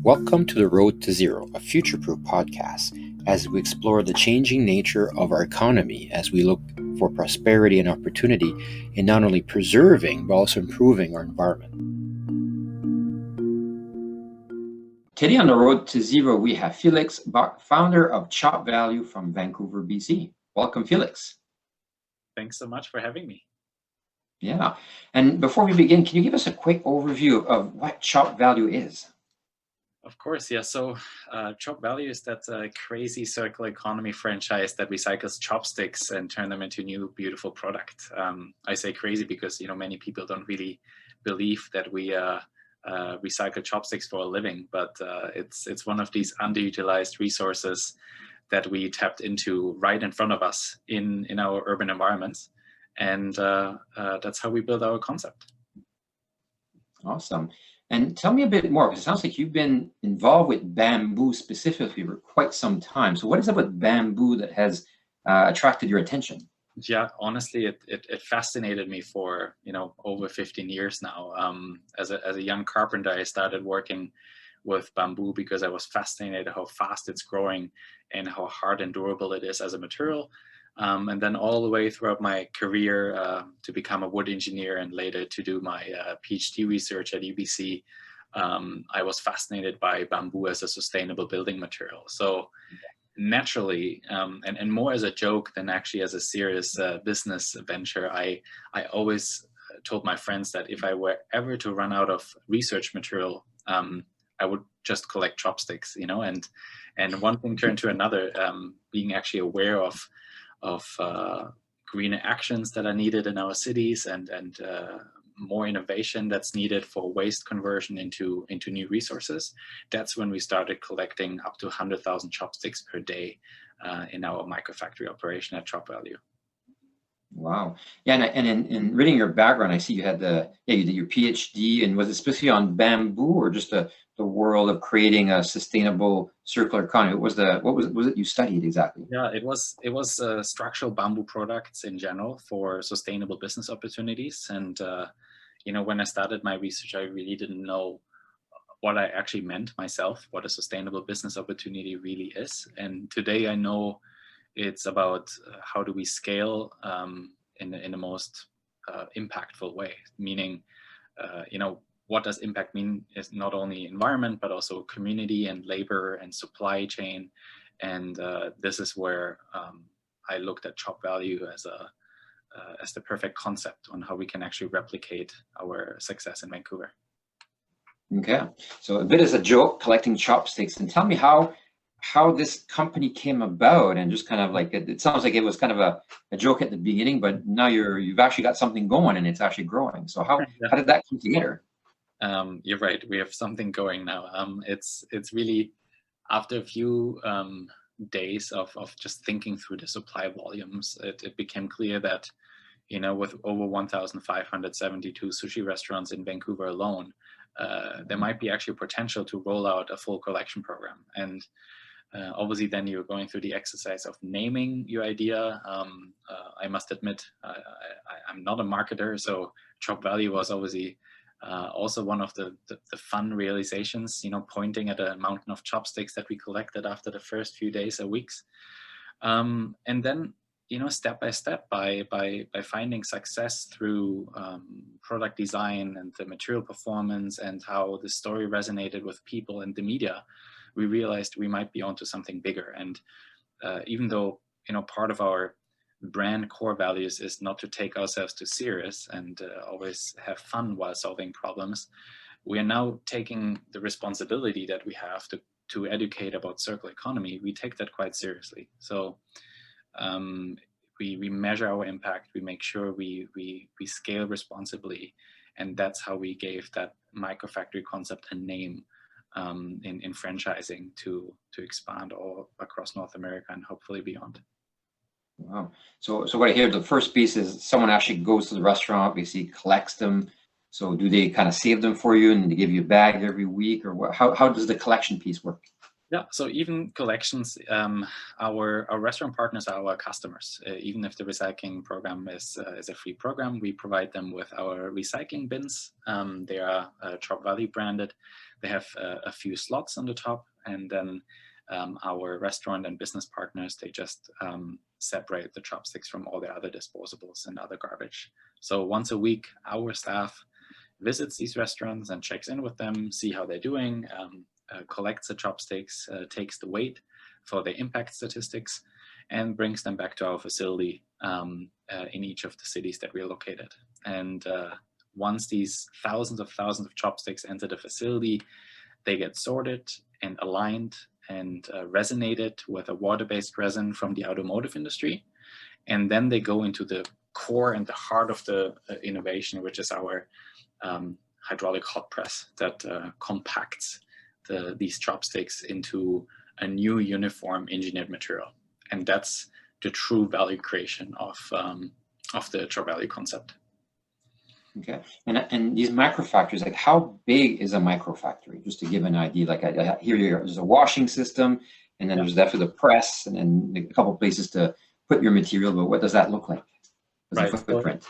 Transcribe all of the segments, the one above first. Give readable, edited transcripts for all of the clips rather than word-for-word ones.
Welcome to The Road to Zero, a future-proof podcast, as we explore the changing nature of our economy as we look for prosperity and opportunity in not only preserving, but also improving our environment. Today on The Road to Zero, we have Felix Böck, founder of Chop Value from Vancouver, BC. Welcome, Felix. Thanks so much for having me. Yeah. And before we begin, can you give us a quick overview of what Chop Value is? Of course, yeah. So Chop Value is that crazy circular economy franchise that recycles chopsticks and turn them into new, beautiful product. I say crazy because many people don't really believe that we recycle chopsticks for a living, but it's one of these underutilized resources that we tapped into right in front of us in our urban environments, and that's how we build our concept. Awesome. And tell me a bit more, because it sounds like you've been involved with bamboo specifically for quite some time. So what is it about bamboo that has attracted your attention? Yeah, honestly, it fascinated me for over 15 years now. As a young carpenter, I started working with bamboo because I was fascinated how fast it's growing and how hard and durable it is as a material. And then all the way throughout my career to become a wood engineer and later to do my PhD research at UBC, I was fascinated by bamboo as a sustainable building material. So naturally, and more as a joke than actually as a serious business venture, I always told my friends that if I were ever to run out of research material, I would just collect chopsticks, and one thing turned to another, being actually aware of greener actions that are needed in our cities and more innovation that's needed for waste conversion into new resources. That's when we started collecting up to 100,000 chopsticks per day in our microfactory operation at Chop Value. Wow. Yeah, and in reading your background, I see you had you did your PhD, and was it specifically on bamboo or just the world of creating a sustainable circular economy? What was it you studied exactly? Yeah, it was structural bamboo products in general for sustainable business opportunities. And when I started my research, I really didn't know what I actually meant myself, what a sustainable business opportunity really is. And today I know it's about how do we scale in the most impactful way, meaning, what does impact mean is not only environment, but also community and labor and supply chain. And this is where I looked at Chop Value as the perfect concept on how we can actually replicate our success in Vancouver. Okay, so a bit as a joke, collecting chopsticks, and tell me how this company came about, and just kind of like it sounds like it was kind of a joke at the beginning, but now you've actually got something going and it's actually growing. So how did that come together? You're right. We have something going now. It's really after a few days of just thinking through the supply volumes, it became clear that with over 1,572 sushi restaurants in Vancouver alone, there might be actually potential to roll out a full collection program. And obviously, then you're going through the exercise of naming your idea. I must admit, I'm not a marketer, so Chop Value was obviously also one of the fun realizations, pointing at a mountain of chopsticks that we collected after the first few days or weeks. And then, step by step, by finding success through product design and the material performance and how the story resonated with people and the media, we realized we might be onto something bigger. And even though, part of our brand core values is not to take ourselves too serious and always have fun while solving problems, we are now taking the responsibility that we have to educate about circular economy. We take that quite seriously. So we measure our impact, we make sure we scale responsibly, and that's how we gave that microfactory concept a name in franchising to expand all across North America and hopefully beyond. Wow. So what I hear, the first piece is someone actually goes to the restaurant, basically collects them. So do they kind of save them for you and they give you a bag every week, or what? How does the collection piece work? Yeah, so even collections, our restaurant partners are our customers. Even if the recycling program is a free program, we provide them with our recycling bins. They are Chop Value branded. They have a few slots on the top, and then our restaurant and business partners, they just separate the chopsticks from all the other disposables and other garbage. So once a week, our staff visits these restaurants and checks in with them, see how they're doing, collects the chopsticks, takes the weight for the impact statistics, and brings them back to our facility in each of the cities that we're located. And once these thousands of chopsticks enter the facility, they get sorted and aligned and resonated with a water-based resin from the automotive industry. And then they go into the core and the heart of the innovation, which is our hydraulic hot press that compacts these chopsticks into a new uniform engineered material. And that's the true value creation of the Chop Value concept. Okay, and these microfactories, like how big is a microfactory? Just to give an idea, like I hear there's a washing system, and then there's definitely the press, and then a couple of places to put your material. But what does that look like? Right. Footprint.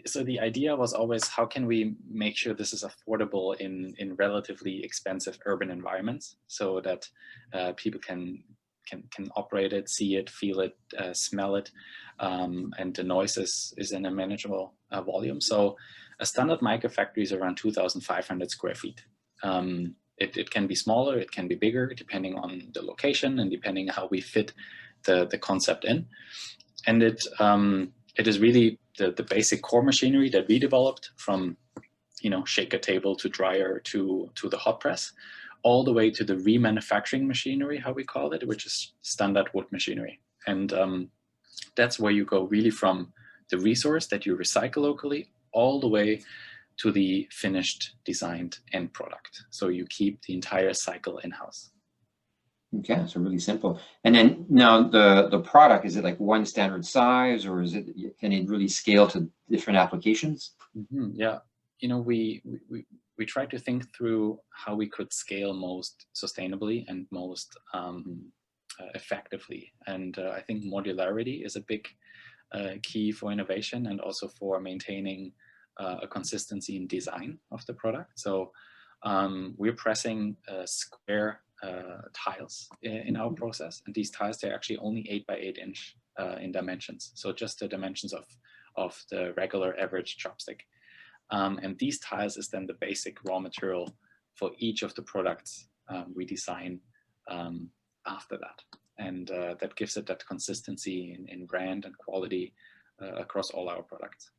So the idea was always, how can we make sure this is affordable in relatively expensive urban environments, so that people can operate it, see it, feel it, smell it, and the noise is in a manageable volume. So a standard microfactory is around 2,500 square feet. It can be smaller, it can be bigger, depending on the location and depending how we fit the concept in. And it is really the basic core machinery that we developed, from shaker table to dryer to the hot press, all the way to the remanufacturing machinery, how we call it, which is standard wood machinery. And that's where you go really from the resource that you recycle locally all the way to the finished designed end product. So you keep the entire cycle in-house. Okay, so really simple. And then now the product, is it like one standard size, or can it really scale to different applications? Mm-hmm. Yeah, we try to think through how we could scale most sustainably and most effectively. And I think modularity is a big key for innovation, and also for maintaining a consistency in design of the product. So we're pressing square tiles in our process, and these tiles, they're actually only 8 by 8 inch in dimensions, so just the dimensions of the regular average chopstick. And these tiles is then the basic raw material for each of the products we design after that, and that gives it that consistency in brand and quality across all our products.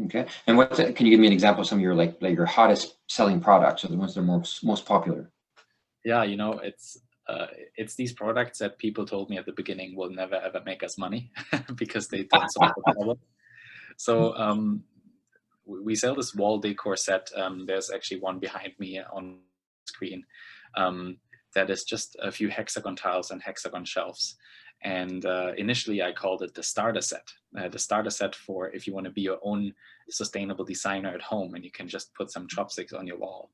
Okay, and can you give me an example of some of your like your hottest selling products, or the ones that are most popular? Yeah, it's these products that people told me at the beginning will never ever make us money because they don't solve the problem. So we sell this wall decor set. There's actually one behind me on screen that is just a few hexagon tiles and hexagon shelves. And initially I called it the starter set for if you want to be your own sustainable designer at home, and you can just put some chopsticks on your wall.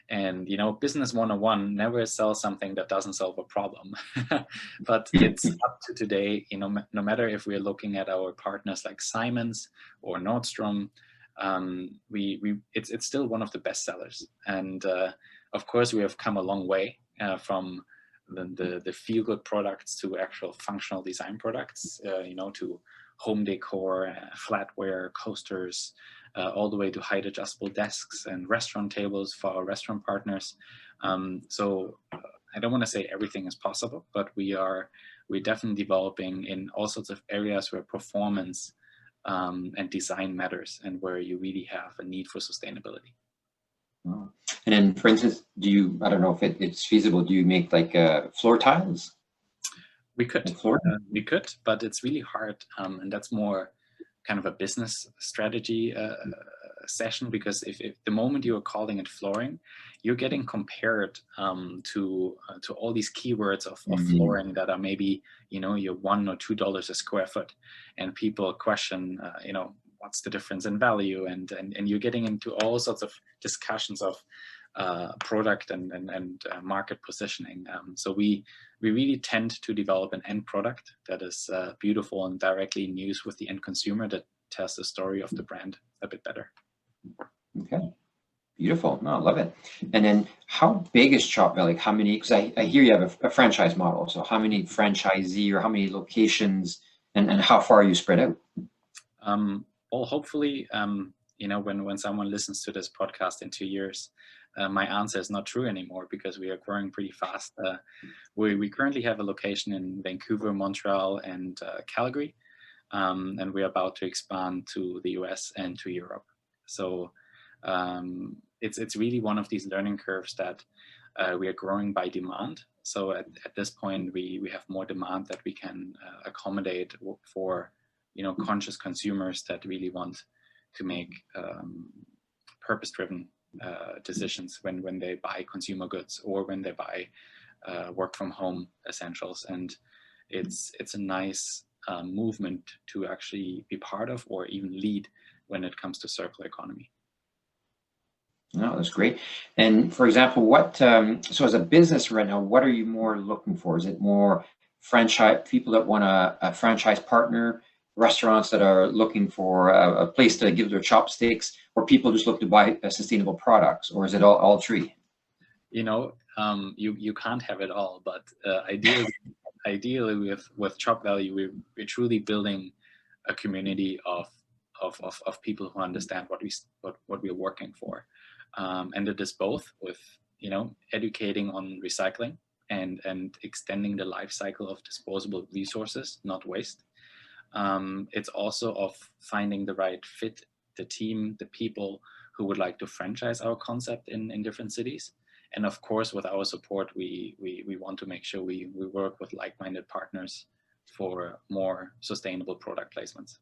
And business 101, never sell something that doesn't solve a problem. But it's up to today, no matter if we're looking at our partners like Siemens or Nordstrom, it's still one of the best sellers. And of course we have come a long way from the feel-good products to actual functional design products, to home decor, flatware, coasters, all the way to height adjustable desks and restaurant tables for our restaurant partners. So I don't want to say everything is possible, but we're definitely developing in all sorts of areas where performance and design matters, and where you really have a need for sustainability. Wow. And then, for instance, I don't know if it's feasible, do you make like floor tiles? We could, but it's really hard. And that's more kind of a business strategy session, because if the moment you are calling it flooring, you're getting compared to all these keywords of flooring that are maybe, your $1 or $2 a square foot, and people question, what's the difference in value, and you're getting into all sorts of discussions of product and market positioning. So we really tend to develop an end product that is beautiful and directly in use with the end consumer, that tells the story of the brand a bit better. Okay, beautiful. No, I love it. And then how big is Chop Valley? How many, because I hear you have a franchise model. So how many franchisee or how many locations and how far are you spread out? Well, hopefully, when someone listens to this podcast in 2 years, my answer is not true anymore, because we are growing pretty fast. We currently have a location in Vancouver, Montreal, and Calgary, and we're about to expand to the US and to Europe. So it's really one of these learning curves that we are growing by demand. So at this point, we have more demand that we can accommodate for conscious consumers that really want to make purpose-driven decisions when they buy consumer goods or when they buy work from home essentials. And it's a nice movement to actually be part of or even lead when it comes to circular economy. No, that's great. And for example, what so as a business right now, what are you more looking for? Is it more franchise people that want a franchise partner, restaurants that are looking for a place to give their chopsticks, or people just look to buy sustainable products, or is it all three? You can't have it all, but ideally with Chop Valley, we're truly building a community of people who understand what we're working for. And it is both with, educating on recycling and extending the life cycle of disposable resources, not waste. It's also of finding the right fit, the team, the people who would like to franchise our concept in different cities. And of course, with our support, we want to make sure we work with like-minded partners for more sustainable product placements.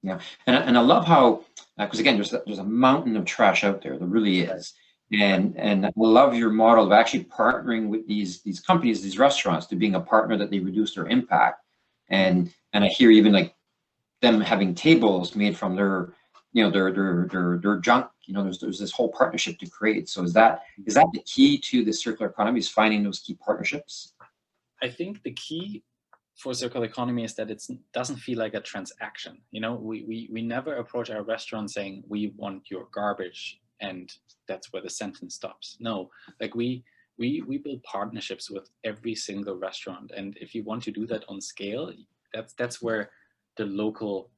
Yeah, and I love how, because again, there's a mountain of trash out there. There really is, and I love your model of actually partnering with these companies, these restaurants, to being a partner that they reduce their impact, and I hear even like them having tables made from their their junk. There's this whole partnership to create. So is that the key to the circular economy, is finding those key partnerships? I think the key for circular economy is that it doesn't feel like a transaction. We never approach our restaurant saying we want your garbage and that's where the sentence stops. No, like we build partnerships with every single restaurant, and if you want to do that on scale, that's where the local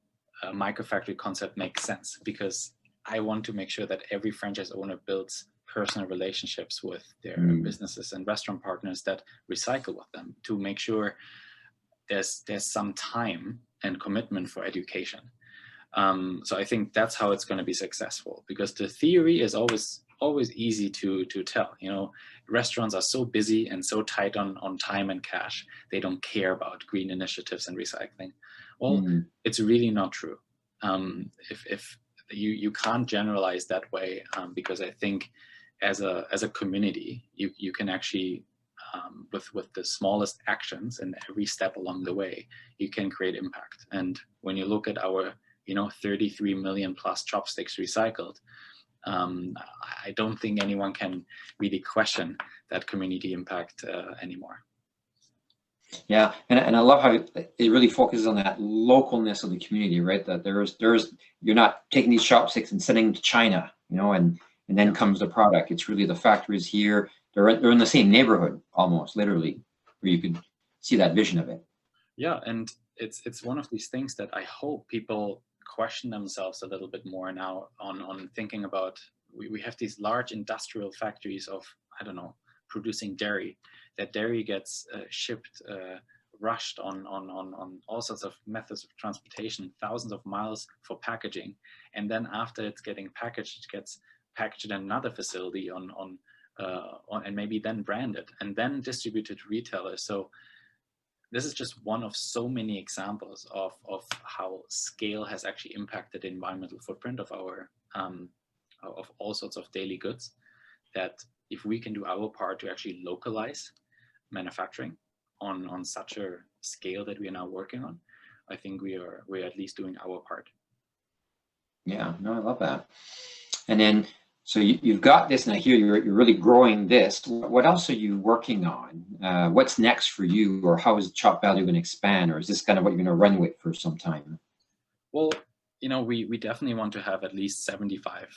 microfactory concept makes sense, because I want to make sure that every franchise owner builds personal relationships with their businesses and restaurant partners that recycle with them, to make sure there's some time and commitment for education. So I think that's how it's going to be successful, because the theory is always easy to tell. Restaurants are so busy and so tight on time and cash, they don't care about green initiatives and recycling. Well, it's really not true. If you can't generalize that way, because I think as a community, you can actually with the smallest actions and every step along the way, you can create impact. And when you look at our 33 million plus chopsticks recycled, I don't think anyone can really question that community impact anymore. Yeah, and I love how it really focuses on that localness of the community, right? That there's you're not taking these chopsticks and sending them to China, and then comes the product. It's really the factories here. They're in the same neighborhood, almost literally, where you could see that vision of it. Yeah, and it's one of these things that I hope people question themselves a little bit more now on thinking about. We have these large industrial factories of, I don't know, producing dairy. That dairy gets shipped, rushed on all sorts of methods of transportation, thousands of miles for packaging, and then after it's getting packaged, it gets packaged in another facility and maybe then branded and then distributed to retailers. So this is just one of so many examples of how scale has actually impacted the environmental footprint of our of all sorts of daily goods, that if we can do our part to actually localize manufacturing on such a scale that we are now working on, I think we're at least doing our part. Yeah, no, I love that. And then So you've got this, and I hear you're really growing this. What else are you working on? What's next for you, or how is Chop Value going to expand, or is this kind of what you're going to run with for some time? Well, you know, we definitely want to have at least 75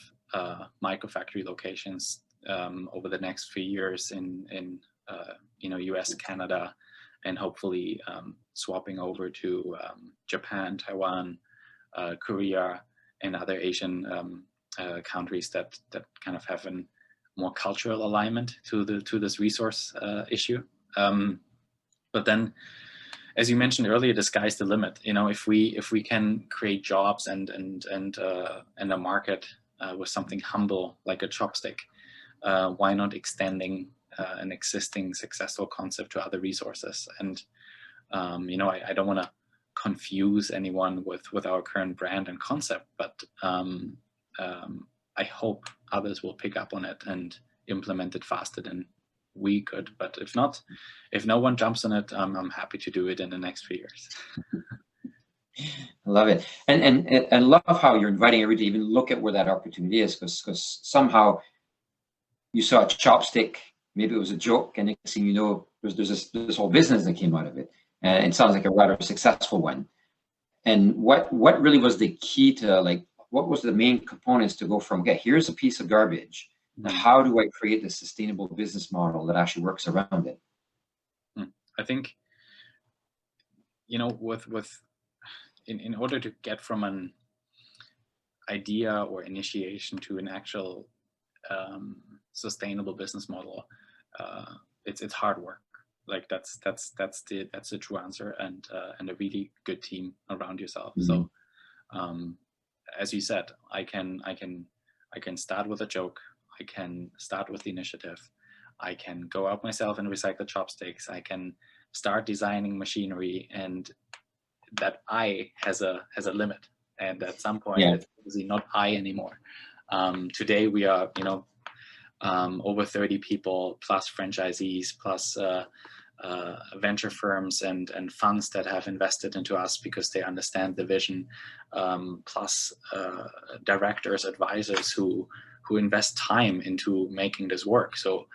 microfactory locations over the next few years in you know, US, Canada, and hopefully swapping over to Japan, Taiwan, Korea, and other Asian countries that kind of have a more cultural alignment to this resource issue. But then, as you mentioned earlier, the sky's the limit. You know, if we can create jobs and a market with something humble like a chopstick, why not extending an existing successful concept to other resources? And you know, I don't want to confuse anyone with our current brand and concept, but I hope others will pick up on it and implement it faster than we could. But if not, if no one jumps on it, I'm happy to do it in the next few years. I love it, and love how you're inviting everybody to even look at where that opportunity is, because somehow you saw a chopstick, maybe it was a joke, and next thing you know, there's this whole business that came out of it, and it sounds like a rather successful one. And what really was the key to, like, what was the main components to go from, okay, here's a piece of garbage, now how do I create a sustainable business model that actually works around it? I think, you know, in order to get from an idea or initiation to an actual sustainable business model, it's hard work. Like that's the true answer, and a really good team around yourself. So as you said, I can start with a joke, I can start with the initiative, I can go out myself and recycle chopsticks, I can start designing machinery, and that I has a limit, and at some point it's obviously not I anymore. Today we are, you know, over 30 people plus franchisees plus venture firms and funds that have invested into us because they understand the vision, plus directors, advisors who invest time into making this work. So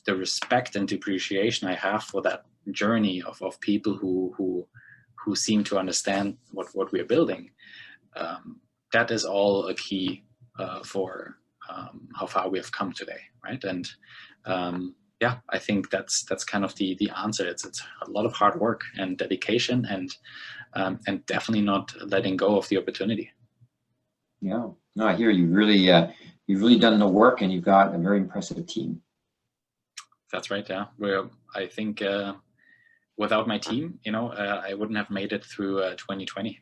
the respect and appreciation I have for that journey of people who seem to understand what we're building, that is all a key for how far we have come today, right? And yeah, I think that's kind of the answer. It's a lot of hard work and dedication, and definitely not letting go of the opportunity. Yeah, no, I hear you. Really, you've really done the work, and you've got a very impressive team. That's right. Yeah, I think without my team, you know, I wouldn't have made it through 2020.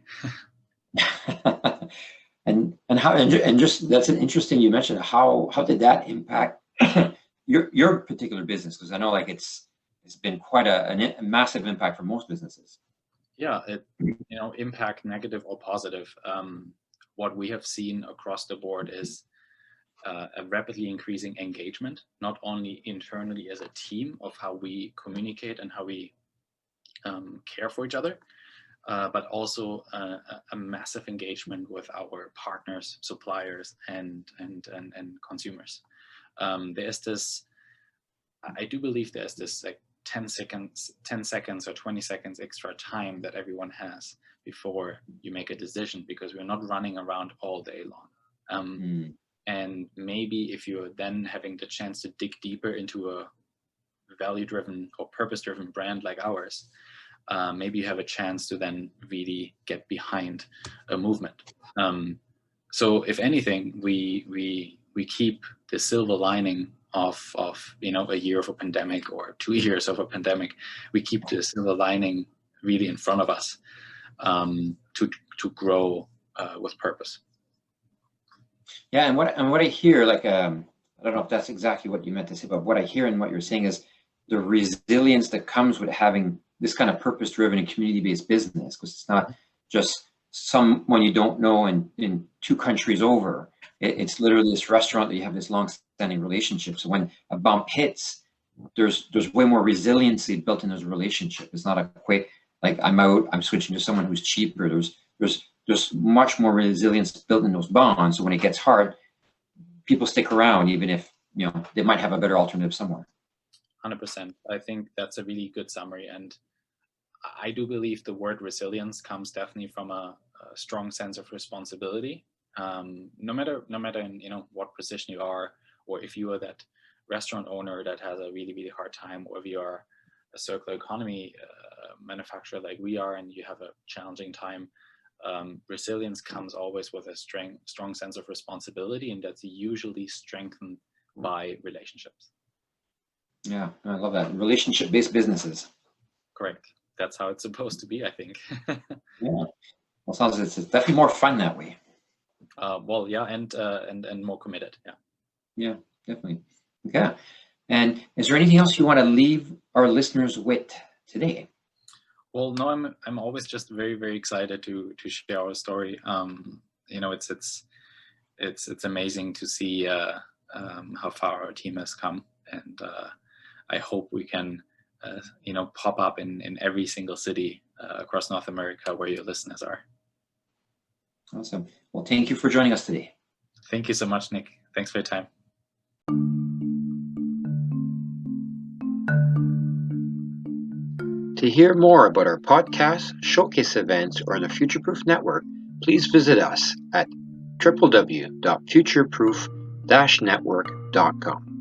And how, and just, that's an interesting, you mentioned how did that impact your particular business? Because I know, like, it's been quite a massive impact for most businesses. Yeah, you know, impact, negative or positive. What we have seen across the board is a rapidly increasing engagement, not only internally as a team of how we communicate and how we care for each other, but also a massive engagement with our partners, suppliers, and consumers. There's this, I do believe there's this, like, 10 seconds or 20 seconds extra time that everyone has before you make a decision, because we're not running around all day long. And maybe if you're then having the chance to dig deeper into a value-driven or purpose-driven brand like ours, maybe you have a chance to then really get behind a movement. So if anything, we keep the silver lining of you know, a year of a pandemic or 2 years of a pandemic. We keep the silver lining really in front of us, to grow with purpose. Yeah, and what I hear, like, I don't know if that's exactly what you meant to say, but what I hear and what you're saying is the resilience that comes with having this kind of purpose-driven and community-based business, because it's not just someone you don't know in 2 countries over. It's literally this restaurant that you have this long-standing relationship. So when a bump hits, there's way more resiliency built in those relationships. It's not a quick, like, I'm switching to someone who's cheaper. There's much more resilience built in those bonds. So when it gets hard, people stick around, even if, they might have a better alternative somewhere. 100%. I think that's a really good summary. And I do believe the word resilience comes definitely from a strong sense of responsibility. No matter in what position you are, or if you are that restaurant owner that has a really, really hard time, or if you are a circular economy manufacturer like we are and you have a challenging time, resilience comes always with a strong sense of responsibility, and that's usually strengthened by relationships. Yeah, I love that. Relationship-based businesses. Correct. That's how it's supposed to be, I think. Yeah. Well, sounds it's definitely more fun that way. Well, yeah, and more committed. Yeah. Yeah, definitely. Okay. And is there anything else you want to leave our listeners with today? Well, no, I'm always just very, very excited to share our story. It's amazing to see how far our team has come, and I hope we can pop up in every single city across North America where your listeners are. Awesome. Well, thank you for joining us today. Thank you so much, Nick. Thanks for your time. To hear more about our podcasts, showcase events, or the Futureproof Network, please visit us at www.futureproof-network.com.